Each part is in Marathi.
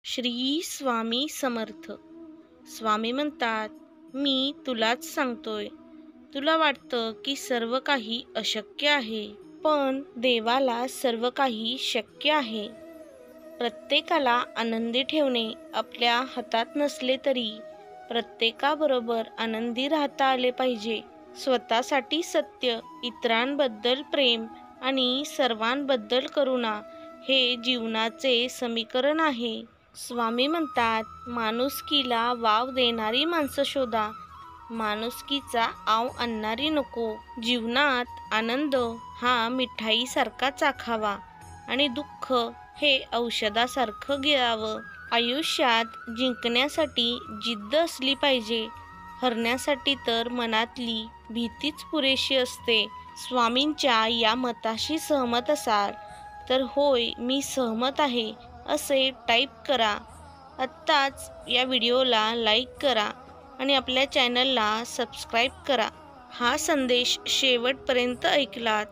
श्री स्वामी समर्थ. स्वामी म्हणतात, मी तुलाच सांगतोय. तुला वाटतं की सर्व काही अशक्य आहे, पण देवाला सर्व काही शक्य आहे. प्रत्येकाला आनंदी ठेवणे आपल्या हातात नसले तरी प्रत्येकाबरोबर आनंदी राहता आले पाहिजे. स्वतःसाठी सत्य, इतरांबद्दल प्रेम आणि सर्वांबद्दल करुणा हे जीवनाचे समीकरण आहे. स्वामी म्हणतात, माणुसकीला वाव देणारी माणसं शोधा, माणुसकीचा आव आणणारी नको. जीवनात आनंद हा मिठाईसारखा चाखावा आणि दुःख हे औषधासारखं गिळावं. आयुष्यात जिंकण्यासाठी जिद्द असली पाहिजे, हरण्यासाठी तर मनातली भीतीच पुरेशी असते. स्वामींच्या या मताशी सहमत असाल तर होय मी सहमत आहे असे टाईप करा. आत्ताच या व्हिडिओला लाईक करा आणि आपल्या चॅनलला सबस्क्राईब करा. हा संदेश शेवटपर्यंत ऐकलात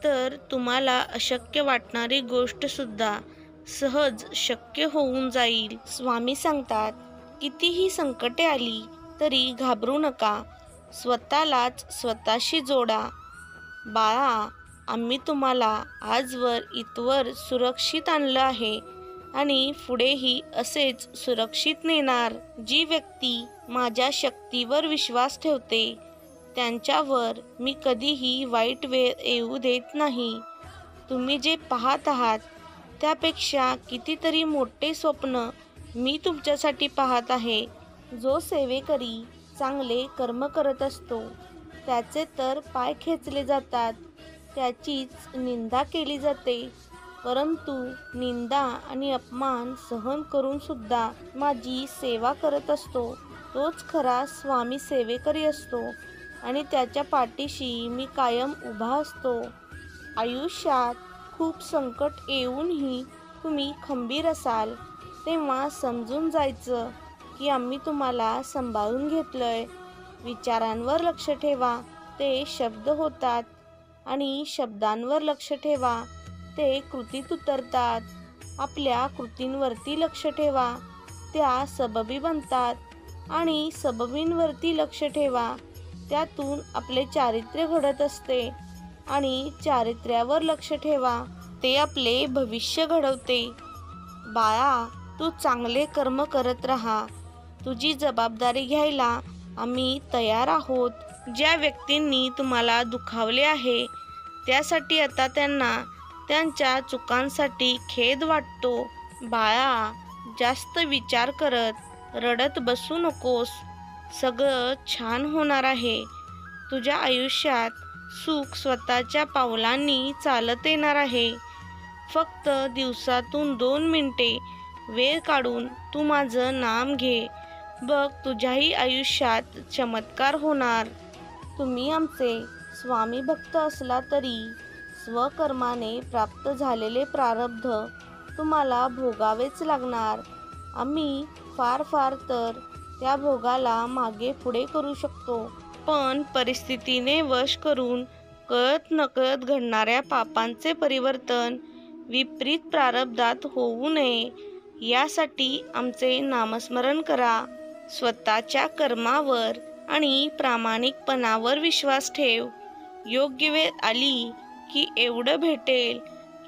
तर तुम्हाला अशक्य वाटणारी गोष्टसुद्धा सहज शक्य होऊन जाईल. स्वामी सांगतात, कितीही संकटे आली तरी घाबरू नका, स्वतःलाच स्वतःशी जोडा. बाळा, आम्ही तुम्हाला आजवर इथवर सुरक्षित आणलं आहे आणि पुढेही असेच सुरक्षित नेणार. जी व्यक्ती माझ्या शक्तीवर विश्वास ठेवते त्यांच्यावर मी कधीही वाईट वेळ येऊ देत नाही. तुम्ही जे पाहत आहात त्यापेक्षा कितीतरी मोठे स्वप्न मी तुमच्यासाठी पाहत आहे. जो सेवेकरी चांगले कर्म करत असतो त्याचे तर पाय खेचले जातात, त्याचीच निंदा केली जाते, परंतु निंदा आणि अपमान सहन करून सुद्धा माझी सेवा करत असतो तोच खरा स्वामी सेवेकरी असतो आणि त्याच्या पाठीशी मी कायम उभा असतो. आयुष्यात खूप संकट येऊनही तुम्ही खंबीर असाल तेव्हा समजून जायचं की आम्ही तुम्हाला सांभाळून घेतलंय. विचारांवर लक्ष ठेवा, ते शब्द होतात, आणि शब्दांवर लक्ष ठेवा, ते कृतीत उतरतात. आपल्या कृतींवरती लक्ष ठेवा, त्या सबबी बनतात, आणि सबबींवरती लक्ष ठेवा, त्यातून आपले चारित्र्य घडत असते, आणि चारित्र्यावर लक्ष ठेवा, ते आपले भविष्य घडवते. बाळा, तू चांगले कर्म करत राहा. तुझी जबाबदारी घ्यायला आम्ही तयार आहोत. ज्या व्यक्तींनी तुम्हाला दुखावले आहे त्यासाठी आता त्यांना त्यांच्या चुकांसाठी खेद वाटतो. बाळा, जास्त विचार करत रडत बसू नकोस. सगळं छान होणार आहे. तुझ्या आयुष्यात सुख स्वतःच्या पावलांनी चालत येणार आहे. फक्त दिवसातून 2 मिनिटे वेळ काढून तू माझं नाम घे, बघ तुझ्याही आयुष्यात चमत्कार होणार. तुम्ही आमचे स्वामी भक्त असला तरी स्वकर्माने प्राप्त झालेले प्रारब्ध तुम्हाला भोगावेच लागणार. आम्ही फार तर त्या भोगाला मागे पुढे करू शकतो, पण परिस्थितीने वश करून कळत नकळत घडणाऱ्या पापांचे परिवर्तन विपरीत प्रारब्धात होऊ नये यासाठी आमचे नामस्मरण करा. स्वतःच्या कर्मावर आणि प्रामाणिकपणावर विश्वास ठेव. योग्य वेळ आली की एवढं भेटेल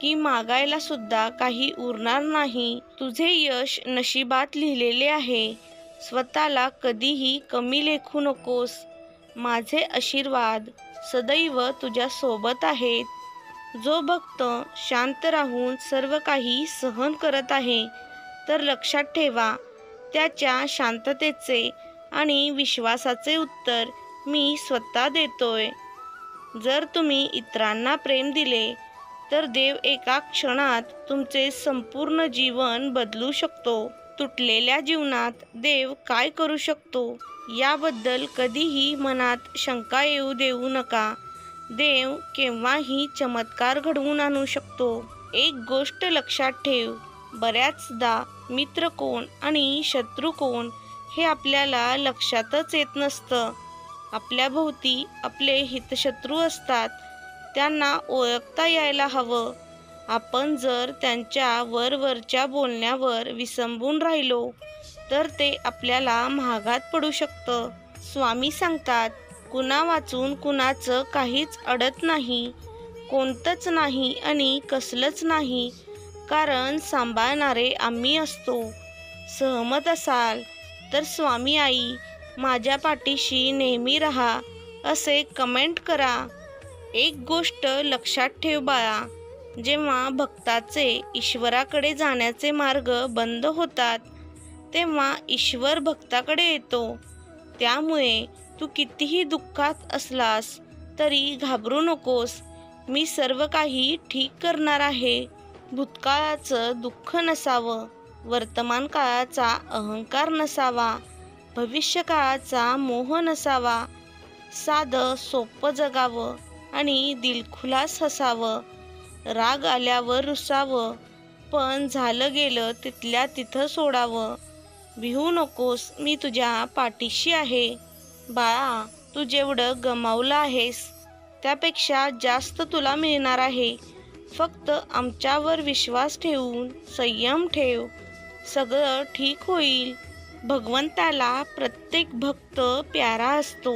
की मागायला सुद्धा काही उरणार नाही. तुझे यश नशिबात लिहिलेले आहे. स्वतःला कधीही कमी लेखू नकोस. माझे आशीर्वाद सदैव तुझ्या सोबत आहेत. जो भक्त शांत राहून सर्व काही सहन करत आहे तर लक्षात ठेवा, त्याच्या शांततेचे आणि विश्वासाचे उत्तर मी स्वतः देतोय. जर तुम्ही इतरांना प्रेम दिले तर देव एका क्षणात तुमचे संपूर्ण जीवन बदलू शकतो. तुटलेल्या जीवनात देव काय करू शकतो याबद्दल कधीही मनात शंका येऊ देऊ नका. देव केव्हाही चमत्कार घडवून आणू शकतो. एक गोष्ट लक्षात ठेव, बऱ्याचदा मित्र कोण आणि शत्रू कोण हे आपल्याला लक्षातच येत नसतं. आपल्या भोवती आपले हितशत्रू असतात, त्यांना ओळखता यायला हवं. आपण जर त्यांच्या वरवरच्या बोलण्यावर विसंबून राहिलो तर ते आपल्याला महागात पडू शकतं. स्वामी सांगतात, कुणा वाचून कुणाचं काहीच अडत नाही, कोणतंच नाही आणि कसलंच नाही, कारण सांभाळणारे आम्ही असतो. सहमत असाल तर स्वामी आई माझ्या पाठीशी नेहमी राहा असे कमेंट करा. एक गोष्ट लक्षात ठेव बाळा, जेव्हा भक्ताचे ईश्वराकडे जाण्याचे मार्ग बंद होतात तेव्हा ईश्वर भक्ताकडे येतो. त्यामुळे तू कितीही दुःखात असलास तरी घाबरू नकोस. मी सर्व काही ठीक करणार आहे. भूतकाळाचं दुःख नसावं, वर्तमान काळाचा अहंकार नसावा, भविष्यकाळाचा मोह नसावा. साधं सोपं जगावं आणि दिलखुलास हसावं. राग आल्यावर रुसावं, पण झालं गेलं तिथल्या तिथं सोडावं. भिवू नकोस, मी तुझ्या पाठीशी आहे. बाळा, तू जेवढं गमावलं आहेस त्यापेक्षा जास्त तुला मिळणार आहे. फक्त आमच्यावर विश्वास ठेवून संयम ठेव, सगळं ठीक होईल. भगवंताला प्रत्येक भक्त प्यारा असतो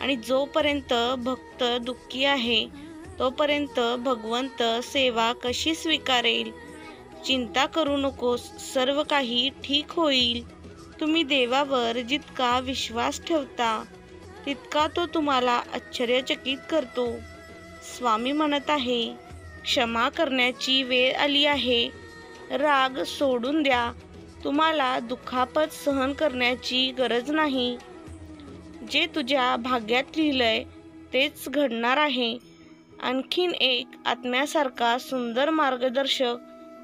आणि जोपर्यंत भक्त दुःखी आहे तोपर्यंत भगवंत सेवा कशी स्वीकारेल? चिंता करू नकोस, सर्व काही ठीक होईल. तुम्ही देवावर जितका विश्वास ठेवता तितका तो तुम्हाला आश्चर्यचकित करतो. स्वामी म्हणत आहे, क्षमा करण्याची वेळ आली आहे. राग सोडून द्या. तुम्हाला दुखापत सहन करण्याची गरज नाही. जे तुझ्या भाग्यात लिहिलंय तेच घडणार आहे. आणखीन एक आत्म्यासारखा सुंदर मार्गदर्शक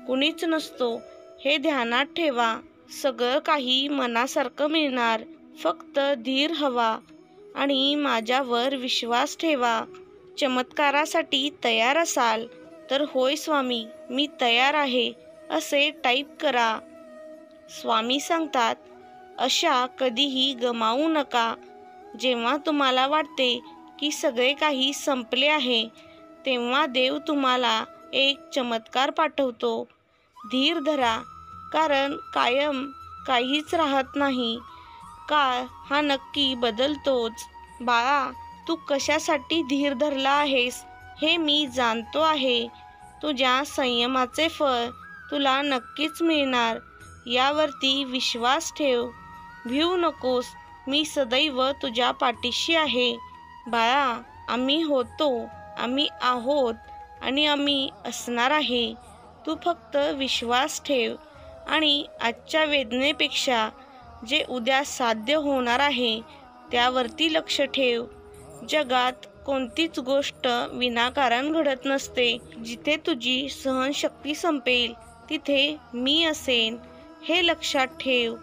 कुणीच नसतो, हे ध्यानात ठेवा. सगळं काही मनासारखं मिळणार, फक्त धीर हवा आणि माझ्यावर विश्वास ठेवा. चमत्कारासाठी तयार असाल तर होय स्वामी, मी तयार आहे असे टाईप करा. स्वामी सांगतात, आशा कधीही गमावू नका. जेव्हा तुम्हाला वाटते की सगळे काही संपले आहे तेव्हा देव तुम्हाला एक चमत्कार पाठवतो. धीर धरा, कारण कायम काहीच राहत नाही. काळ हा नक्की बदलतोच. बाळा, तू कशासाठी धीर धरला आहेस हे मी जाणतो आहे. तुझ्या संयमाचे फळ तुला नक्कीच मिळणार, यावरती विश्वास ठेव. भिवू नकोस, मी सदैव तुझ्या पाठीशी आहे. बाळा, आम्ही होतो, आम्ही आहोत आणि आम्ही असणार आहे. तू फक्त विश्वास ठेव आणि आजच्या वेदनेपेक्षा जे उद्या साध्य होणार आहे त्यावरती लक्ष ठेव. जगात कोणतीच गोष्ट विनाकारण घडत नसते. जिथे तुझी सहनशक्ती संपेल तिथे मी असेन, हे लक्षात ठेव.